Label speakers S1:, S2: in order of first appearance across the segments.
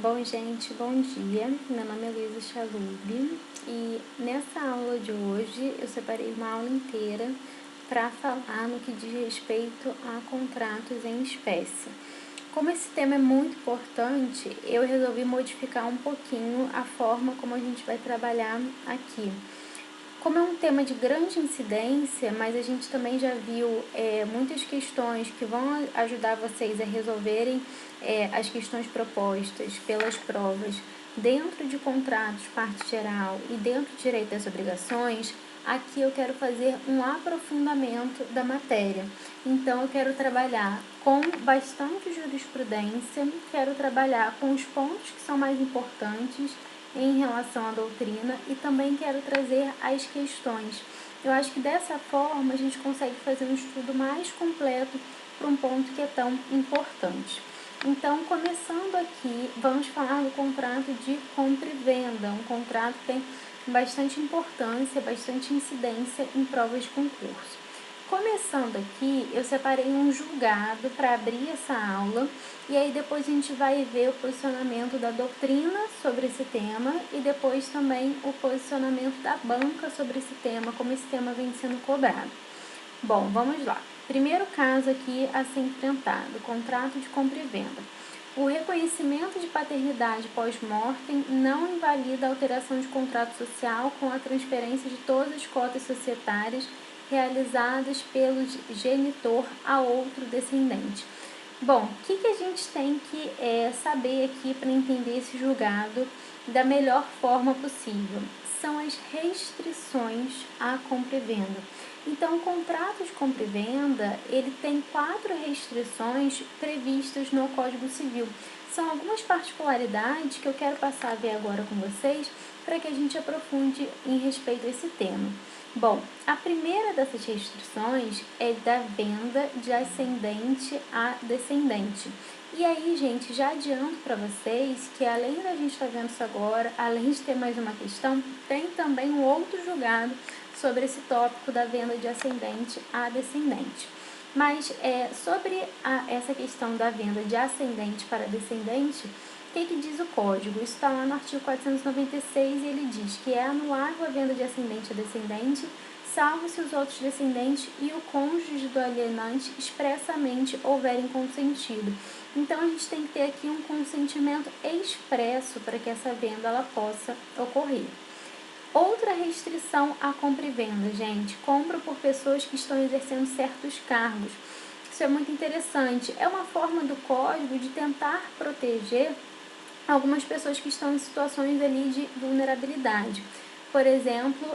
S1: Bom, gente, bom dia. Meu nome é Luísa Chalub e nessa aula de hoje eu separei uma aula inteira para falar no que diz respeito a contratos em espécie. Como esse tema é muito importante, eu resolvi modificar um pouquinho a forma como a gente vai trabalhar aqui. Como é um tema de grande incidência, mas a gente também já viu muitas questões que vão ajudar vocês a resolverem as questões propostas pelas provas dentro de contratos, parte geral e dentro do direito das obrigações, aqui eu quero fazer um aprofundamento da matéria. Então, eu quero trabalhar com bastante jurisprudência, quero trabalhar com os pontos que são mais importantes em relação à doutrina e também quero trazer as questões. Eu acho que dessa forma a gente consegue fazer um estudo mais completo para um ponto que é tão importante. Então, começando aqui, vamos falar do contrato de compra e venda, um contrato que tem bastante importância, bastante incidência em provas de concurso. Começando aqui, eu separei um julgado para abrir essa aula e aí depois a gente vai ver o posicionamento da doutrina sobre esse tema e depois também o posicionamento da banca sobre esse tema, como esse tema vem sendo cobrado. Bom, vamos lá. Primeiro caso aqui a ser enfrentado, contrato de compra e venda. O reconhecimento de paternidade pós-mortem não invalida a alteração de contrato social com a transferência de todas as cotas societárias realizadas pelo genitor a outro descendente. Bom, o que a gente tem que saber aqui para entender esse julgado da melhor forma possível? São as restrições à compra e venda. Então, o contrato de compra e venda, ele tem 4 restrições previstas no Código Civil. São algumas particularidades que eu quero passar a ver agora com vocês para que a gente aprofunde em respeito a esse tema. Bom, a primeira dessas restrições é da venda de ascendente a descendente. E aí, gente, já adianto para vocês que além da gente estar vendo isso agora, além de ter mais uma questão, tem também um outro julgado sobre esse tópico da venda de ascendente a descendente. Mas sobre essa questão da venda de ascendente para descendente, o que diz o Código? Isso está lá no artigo 496 e ele diz que é anulável a venda de ascendente a descendente, salvo se os outros descendentes e o cônjuge do alienante expressamente houverem consentido. Então, a gente tem que ter aqui um consentimento expresso para que essa venda ela possa ocorrer. Outra restrição à compra e venda, gente, compra por pessoas que estão exercendo certos cargos. Isso é muito interessante. É uma forma do Código de tentar proteger algumas pessoas que estão em situações ali de vulnerabilidade. Por exemplo,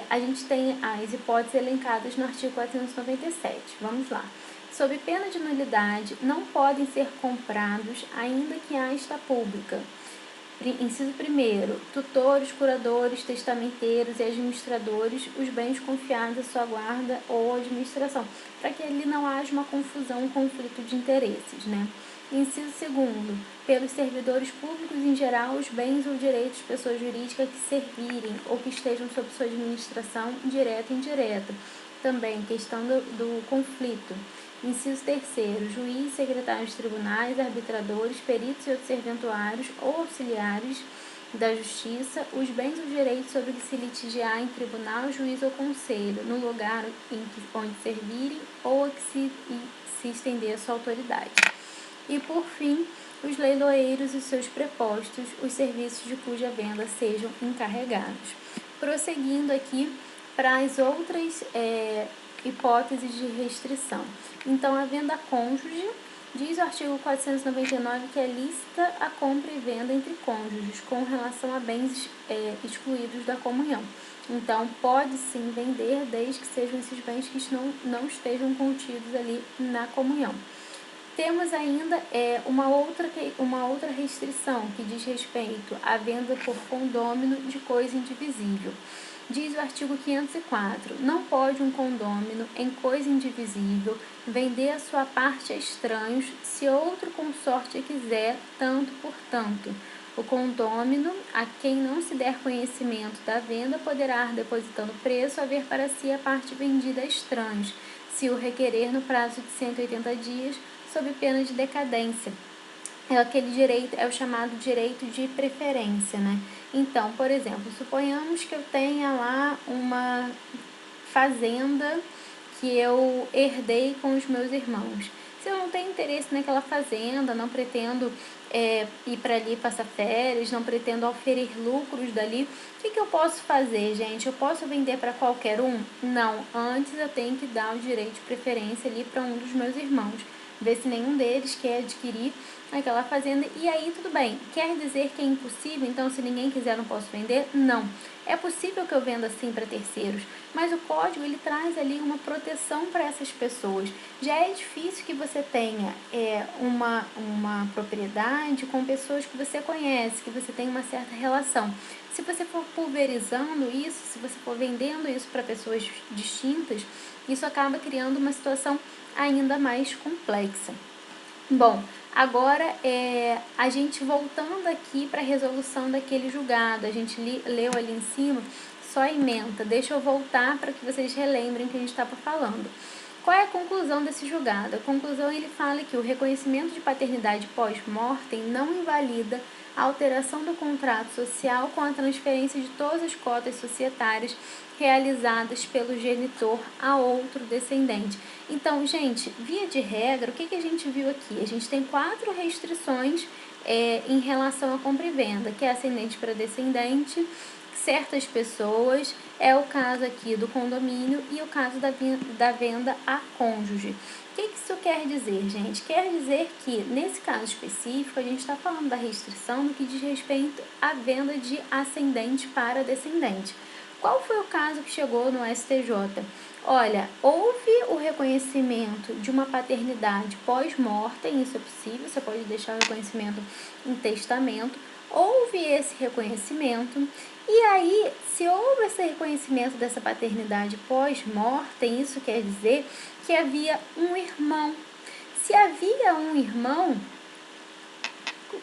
S1: a gente tem as hipóteses elencadas no artigo 497. Vamos lá. Sob pena de nulidade, não podem ser comprados, ainda que haja pública. Inciso 1º, tutores, curadores, testamenteiros e administradores, os bens confiados à sua guarda ou administração, para que ali não haja uma confusão, um conflito de interesses, né? Inciso 2º, pelos servidores públicos em geral, os bens ou direitos de pessoa jurídica que servirem ou que estejam sob sua administração, direta e indireta. Também, questão do conflito. Inciso 3º, juiz, secretários de tribunais, arbitradores, peritos e outros serventuários ou auxiliares da justiça, os bens ou direitos sobre que se litigiar em tribunal, juiz ou conselho, no lugar onde servirem ou a que se estender a sua autoridade. E, por fim, os leiloeiros e seus prepostos, os serviços de cuja venda sejam encarregados. Prosseguindo aqui para as outras hipóteses de restrição. Então, a venda cônjuge, diz o artigo 499 que é lícita a compra e venda entre cônjuges com relação a bens excluídos da comunhão. Então, pode sim vender desde que sejam esses bens que não estejam contidos ali na comunhão. Temos ainda uma outra restrição que diz respeito à venda por condômino de coisa indivisível. Diz o artigo 504, não pode um condômino em coisa indivisível vender a sua parte a estranhos, se outro consorte quiser, tanto por tanto. O condômino, a quem não se der conhecimento da venda, poderá, depositando preço, haver para si a parte vendida a estranhos, se o requerer no prazo de 180 dias, sob pena de decadência. aquele direito, é o chamado direito de preferência, né? Então, por exemplo, suponhamos que eu tenha lá uma fazenda que eu herdei com os meus irmãos. Se eu não tenho interesse naquela fazenda, não pretendo ir para ali passar férias, não pretendo oferir lucros dali, o que eu posso fazer, gente? Eu posso vender para qualquer um? Não, antes eu tenho que dar o direito de preferência ali para um dos meus irmãos, ver se nenhum deles quer adquirir aquela fazenda, e aí tudo bem. Quer dizer que é impossível, então se ninguém quiser eu não posso vender? Não. É possível que eu venda assim para terceiros, mas o código ele traz ali uma proteção para essas pessoas. Já é difícil que você tenha uma propriedade com pessoas que você conhece, que você tem uma certa relação. Se você for pulverizando isso, se você for vendendo isso para pessoas distintas, isso acaba criando uma situação ainda mais complexa. Bom, agora a gente voltando aqui para a resolução daquele julgado, a gente leu ali em cima, só ementa. Deixa eu voltar para que vocês relembrem o que a gente estava falando. Qual é a conclusão desse julgado? A conclusão ele fala que o reconhecimento de paternidade pós-mortem não invalida a alteração do contrato social com a transferência de todas as cotas societárias realizadas pelo genitor a outro descendente. Então, gente, via de regra, o que a gente viu aqui? A gente tem 4 restrições em relação à compra e venda, que é ascendente para descendente, certas pessoas, é o caso aqui do condomínio e o caso da venda a cônjuge. O que isso quer dizer, gente? Quer dizer que, nesse caso específico, a gente está falando da restrição no que diz respeito à venda de ascendente para descendente. Qual foi o caso que chegou no STJ? Olha, houve o reconhecimento de uma paternidade pós-mortem, isso é possível, você pode deixar o reconhecimento em testamento, houve esse reconhecimento, e aí, se houve esse reconhecimento dessa paternidade pós-mortem, isso quer dizer que havia um irmão. Se havia um irmão,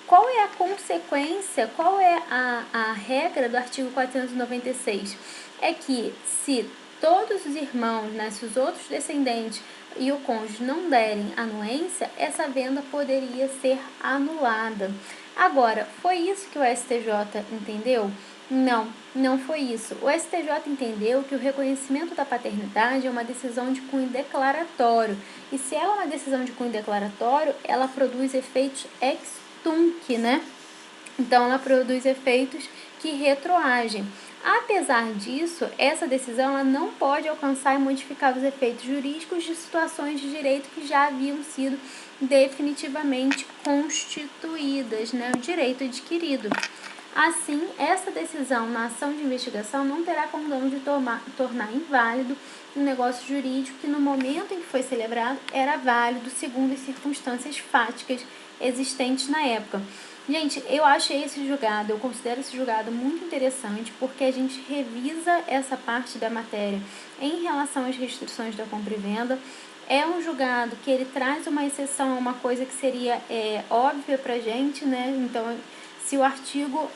S1: qual é a consequência, qual é a regra do artigo 496? É que se todos os irmãos, né, se os outros descendentes e o cônjuge não derem anuência, essa venda poderia ser anulada. Agora, foi isso que o STJ entendeu? Não, não foi isso. O STJ entendeu que o reconhecimento da paternidade é uma decisão de cunho declaratório. E se ela é uma decisão de cunho declaratório, ela produz efeitos ex tunc, né? Então, ela produz efeitos que retroagem. Apesar disso, essa decisão ela não pode alcançar e modificar os efeitos jurídicos de situações de direito que já haviam sido definitivamente constituídas, né? O direito adquirido. Assim, essa decisão na ação de investigação não terá condão de tornar inválido um negócio jurídico que no momento em que foi celebrado era válido segundo as circunstâncias fáticas existentes na época. Gente, eu achei esse julgado, eu considero esse julgado muito interessante porque a gente revisa essa parte da matéria em relação às restrições da compra e venda. É um julgado que ele traz uma exceção a uma coisa que seria óbvia pra gente, né? Então, se o artigo,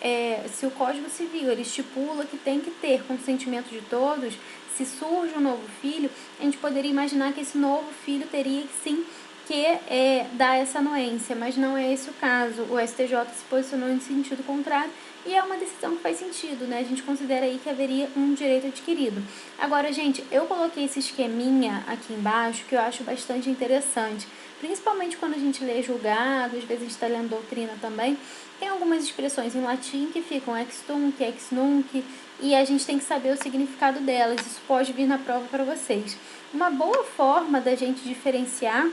S1: se o Código Civil ele estipula que tem que ter consentimento de todos, se surge um novo filho, a gente poderia imaginar que esse novo filho teria sim que dar essa anuência, mas não é esse o caso. O STJ se posicionou em sentido contrário e é uma decisão que faz sentido, né? A gente considera aí que haveria um direito adquirido. Agora, gente, eu coloquei esse esqueminha aqui embaixo que eu acho bastante interessante, principalmente quando a gente lê julgado, às vezes a gente está lendo doutrina também, tem algumas expressões em latim que ficam ex tunc, ex nunc, e a gente tem que saber o significado delas. Isso pode vir na prova para vocês. Uma boa forma da gente diferenciar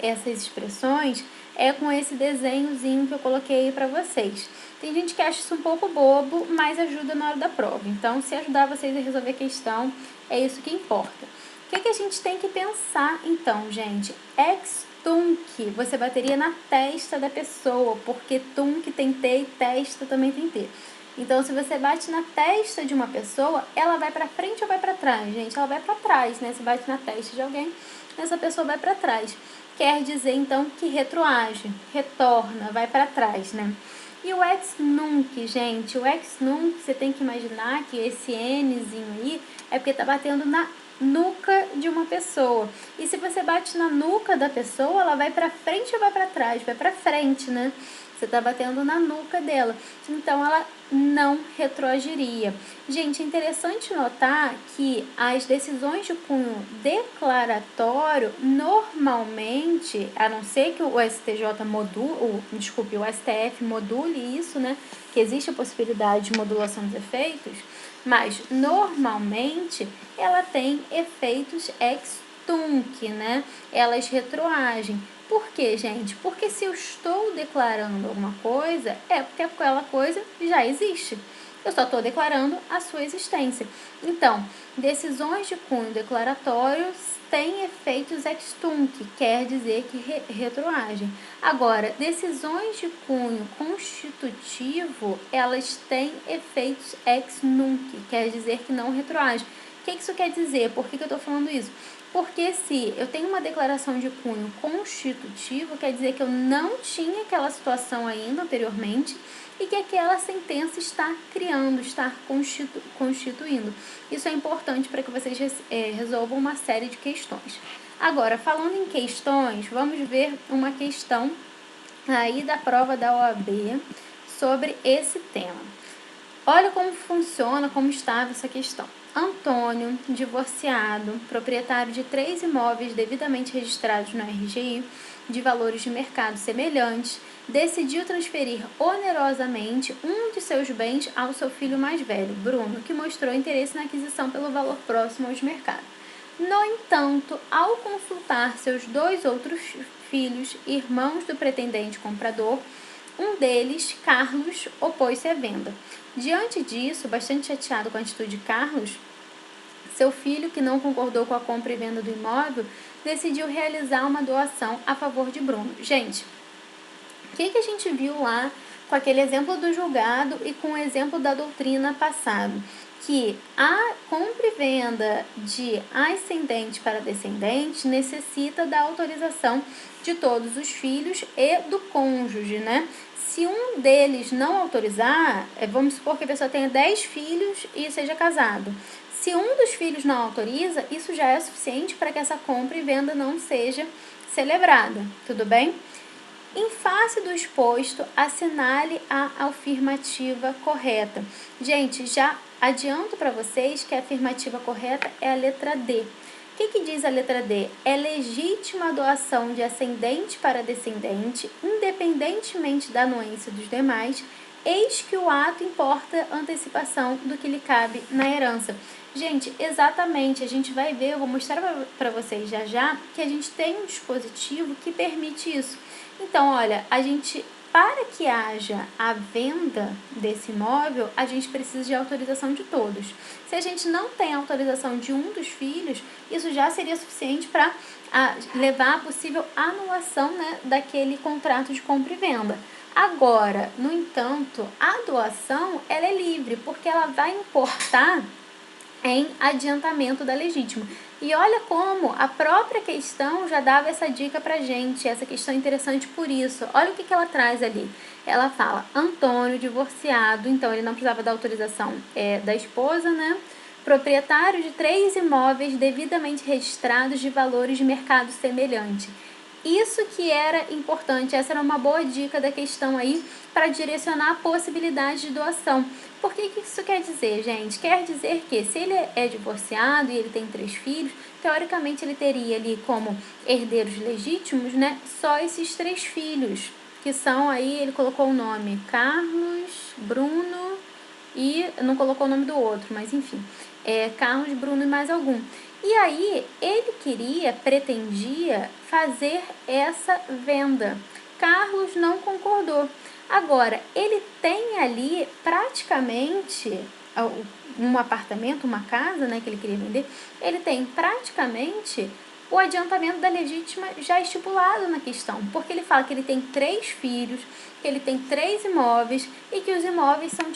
S1: essas expressões é com esse desenhozinho que eu coloquei aí para vocês. Tem gente que acha isso um pouco bobo, mas ajuda na hora da prova. Então, se ajudar vocês a resolver a questão, é isso que importa. O que a gente tem que pensar, então, gente? Ex tunc, você bateria na testa da pessoa, porque tunc tem T e testa também tem T. Então, se você bate na testa de uma pessoa, ela vai para frente ou vai para trás, gente? Ela vai para trás, né? Se bate na testa de alguém, essa pessoa vai para trás. Quer dizer, então, que retroage, retorna, vai para trás, né? E o ex nunc, gente, o ex nunc, você tem que imaginar que esse Nzinho aí é porque tá batendo na nuca de uma pessoa. E se você bate na nuca da pessoa, ela vai para frente ou vai para trás? Vai para frente, né? Você está batendo na nuca dela. Então, ela não retroagiria. Gente, é interessante notar que as decisões de cunho declaratório, normalmente, a não ser que o STF module isso, né? Que existe a possibilidade de modulação dos efeitos, mas normalmente ela tem efeitos ex tunc, né? Elas retroagem. Por quê, gente? Porque se eu estou declarando alguma coisa, é porque aquela coisa já existe. Eu só estou declarando a sua existência. Então, decisões de cunho declaratório têm efeitos ex tunc, quer dizer que retroagem. Agora, decisões de cunho constitutivo, elas têm efeitos ex nunc, quer dizer que não retroagem. O que isso quer dizer? Por que eu estou falando isso? Porque se eu tenho uma declaração de cunho constitutivo, quer dizer que eu não tinha aquela situação ainda anteriormente e que aquela sentença está criando, está constituindo. Isso é importante para que vocês resolvam uma série de questões. Agora, falando em questões, vamos ver uma questão aí da prova da OAB sobre esse tema. Olha como funciona, como estava essa questão. Antônio, divorciado, proprietário de 3 imóveis devidamente registrados no RGI, de valores de mercado semelhantes, decidiu transferir onerosamente um de seus bens ao seu filho mais velho, Bruno, que mostrou interesse na aquisição pelo valor próximo aos mercados. No entanto, ao consultar seus 2 outros filhos, irmãos do pretendente comprador, um deles, Carlos, opôs-se à venda. Diante disso, bastante chateado com a atitude de Carlos, seu filho, que não concordou com a compra e venda do imóvel, decidiu realizar uma doação a favor de Bruno. Gente, o que a gente viu lá com aquele exemplo do julgado e com o exemplo da doutrina passado? Que a compra e venda de ascendente para descendente necessita da autorização de todos os filhos e do cônjuge, né? Se um deles não autorizar, vamos supor que a pessoa tenha 10 filhos e seja casado. Se um dos filhos não autoriza, isso já é suficiente para que essa compra e venda não seja celebrada, tudo bem? Em face do exposto, assinale a afirmativa correta. Gente, já adianto para vocês que a afirmativa correta é a letra D. O que diz a letra D? É legítima a doação de ascendente para descendente, independentemente da anuência dos demais, eis que o ato importa antecipação do que lhe cabe na herança. Gente, exatamente, a gente vai ver, eu vou mostrar para vocês já, que a gente tem um dispositivo que permite isso. Então, olha, para que haja a venda desse imóvel, a gente precisa de autorização de todos. Se a gente não tem autorização de um dos filhos, isso já seria suficiente para levar a possível anulação, né, daquele contrato de compra e venda. Agora, no entanto, a doação ela é livre, porque ela vai importar em adiantamento da legítima. E olha como a própria questão já dava essa dica pra gente, essa questão é interessante por isso. Olha o que ela traz ali. Ela fala, Antônio, divorciado, então ele não precisava da autorização da esposa, né? Proprietário de 3 imóveis devidamente registrados de valores de mercado semelhante. Isso que era importante, essa era uma boa dica da questão aí para direcionar a possibilidade de doação. Por que isso quer dizer, gente? Quer dizer que se ele é divorciado e ele tem 3 filhos, teoricamente ele teria ali como herdeiros legítimos, né, só esses 3 filhos, que são aí, ele colocou o nome Carlos, Bruno e não colocou o nome do outro, mas enfim, Carlos, Bruno e mais algum. E aí, ele pretendia fazer essa venda. Carlos não concordou. Agora, ele tem ali praticamente um apartamento, uma casa, né, que ele queria vender, ele tem praticamente o adiantamento da legítima já estipulado na questão, porque ele fala que ele tem 3 filhos, que ele tem 3 imóveis e que os imóveis são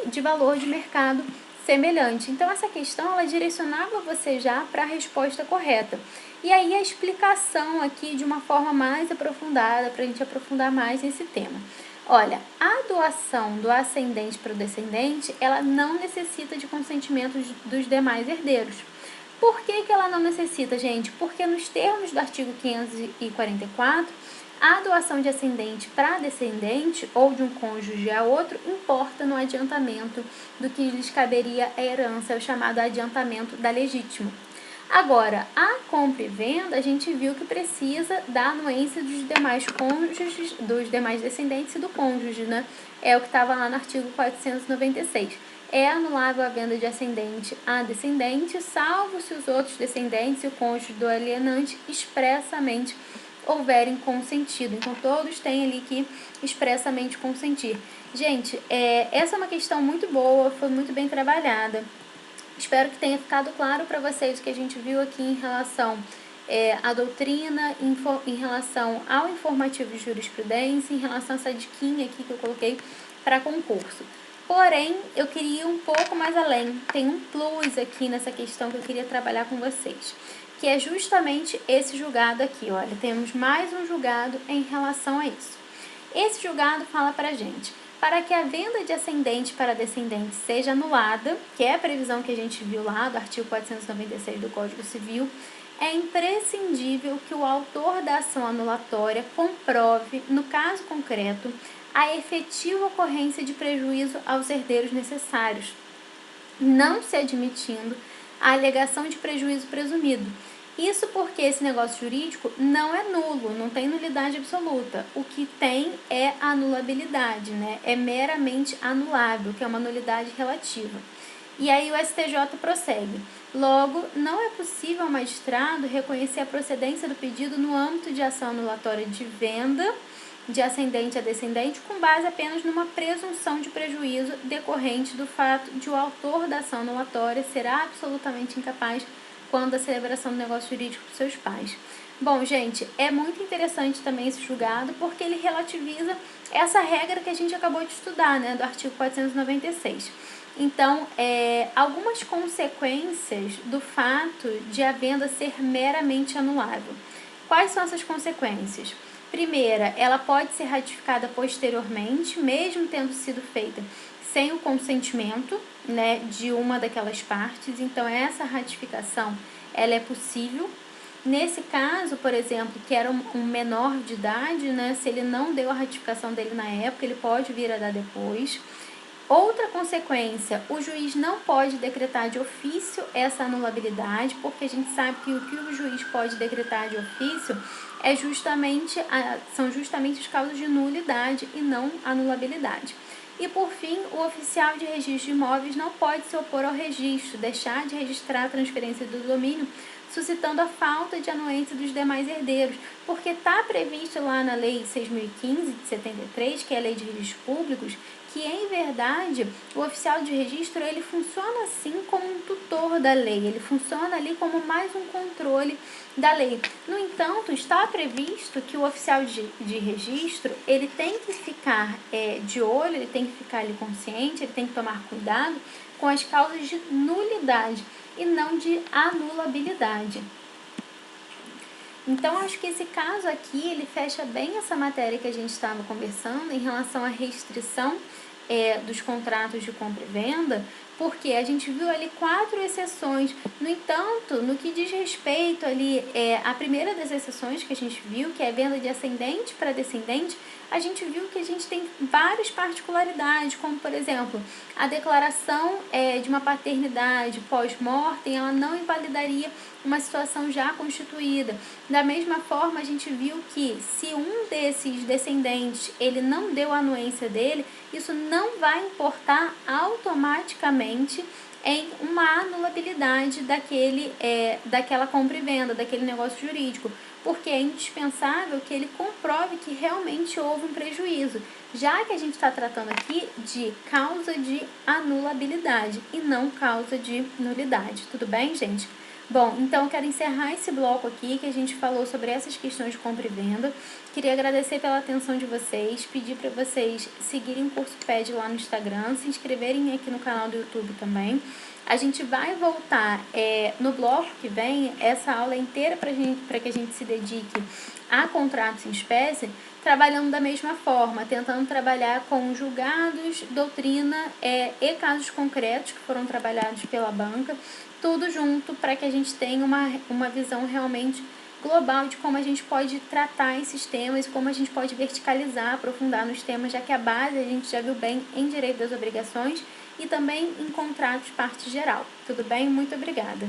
S1: de valor de mercado semelhante. Então, essa questão, ela direcionava você já para a resposta correta. E aí, a explicação aqui de uma forma mais aprofundada, para a gente aprofundar mais nesse tema. Olha, a doação do ascendente para o descendente, ela não necessita de consentimento dos demais herdeiros. Por que ela não necessita, gente? Porque nos termos do artigo 544, a doação de ascendente para descendente ou de um cônjuge a outro importa no adiantamento do que lhes caberia a herança, é o chamado adiantamento da legítima. Agora, a compra e venda, a gente viu que precisa da anuência dos demais cônjuges, dos demais descendentes e do cônjuge, né? É o que estava lá no artigo 496. É anulável a venda de ascendente a descendente, salvo se os outros descendentes e o cônjuge do alienante expressamente houverem consentido. Então, todos têm ali que expressamente consentir. Gente, essa é uma questão muito boa, foi muito bem trabalhada. Espero que tenha ficado claro para vocês o que a gente viu aqui em relação à doutrina, em relação ao informativo de jurisprudência, em relação a essa diquinha aqui que eu coloquei para concurso. Porém, eu queria ir um pouco mais além. Tem um plus aqui nessa questão que eu queria trabalhar com vocês, que é justamente esse julgado aqui. Olha, temos mais um julgado em relação a isso. Esse julgado fala para a gente: para que a venda de ascendente para descendente seja anulada, que é a previsão que a gente viu lá do artigo 496 do Código Civil, é imprescindível que o autor da ação anulatória comprove, no caso concreto, a efetiva ocorrência de prejuízo aos herdeiros necessários, não se admitindo a alegação de prejuízo presumido. Isso porque esse negócio jurídico não é nulo, não tem nulidade absoluta. O que tem é anulabilidade, né? É meramente anulável, que é uma nulidade relativa. E aí o STJ prossegue: logo, não é possível ao magistrado reconhecer a procedência do pedido no âmbito de ação anulatória de venda de ascendente a descendente com base apenas numa presunção de prejuízo decorrente do fato de o autor da ação anulatória ser absolutamente incapaz quando da celebração do negócio jurídico dos seus pais. Bom, gente, é muito interessante também esse julgado porque ele relativiza essa regra que a gente acabou de estudar, né, do artigo 496. Então, algumas consequências do fato de a venda ser meramente anulável. Quais são essas consequências? Primeira, ela pode ser ratificada posteriormente, mesmo tendo sido feita sem o consentimento, né, de uma daquelas partes. Então, essa ratificação ela é possível. Nesse caso, por exemplo, que era um menor de idade, né, se ele não deu a ratificação dele na época, ele pode vir a dar depois. Outra consequência, o juiz não pode decretar de ofício essa anulabilidade, porque a gente sabe que o que o juiz pode decretar de ofício são justamente os casos de nulidade e não anulabilidade. E, por fim, o oficial de registro de imóveis não pode se opor ao registro, deixar de registrar a transferência do domínio, suscitando a falta de anuência dos demais herdeiros, porque está previsto lá na Lei 6.015 de 73, que é a Lei de Registros Públicos, que, em verdade, o oficial de registro ele funciona assim como um tutor da lei, ele funciona ali como mais um controle da lei. No entanto, está previsto que o oficial de registro ele tem que ficar de olho, ele tem que ficar ali consciente, ele tem que tomar cuidado com as causas de nulidade e não de anulabilidade. Então, acho que esse caso aqui, ele fecha bem essa matéria que a gente estava conversando em relação à restrição dos contratos de compra e venda, porque a gente viu ali 4 exceções. No entanto, no que diz respeito ali, a primeira das exceções que a gente viu, que é a venda de ascendente para descendente, a gente viu que a gente tem várias particularidades, como, por exemplo, a declaração de uma paternidade pós-mortem, ela não invalidaria uma situação já constituída. Da mesma forma, a gente viu que se um desses descendentes ele não deu a anuência dele, isso não vai importar automaticamente em uma anulabilidade daquela compra e venda, daquele negócio jurídico, porque é indispensável que ele comprove que realmente houve um prejuízo, já que a gente está tratando aqui de causa de anulabilidade e não causa de nulidade. Tudo bem, gente? Bom, então eu quero encerrar esse bloco aqui que a gente falou sobre essas questões de compra e venda. Queria agradecer pela atenção de vocês, pedir para vocês seguirem o Curso PED lá no Instagram, se inscreverem aqui no canal do YouTube também. A gente vai voltar no bloco que vem, essa aula inteira para que a gente se dedique a contratos em espécie, trabalhando da mesma forma, tentando trabalhar com julgados, doutrina e casos concretos que foram trabalhados pela banca, tudo junto para que a gente tenha uma visão realmente global de como a gente pode tratar esses temas, como a gente pode verticalizar, aprofundar nos temas, já que a base a gente já viu bem em direito das obrigações e também em contratos parte geral. Tudo bem? Muito obrigada.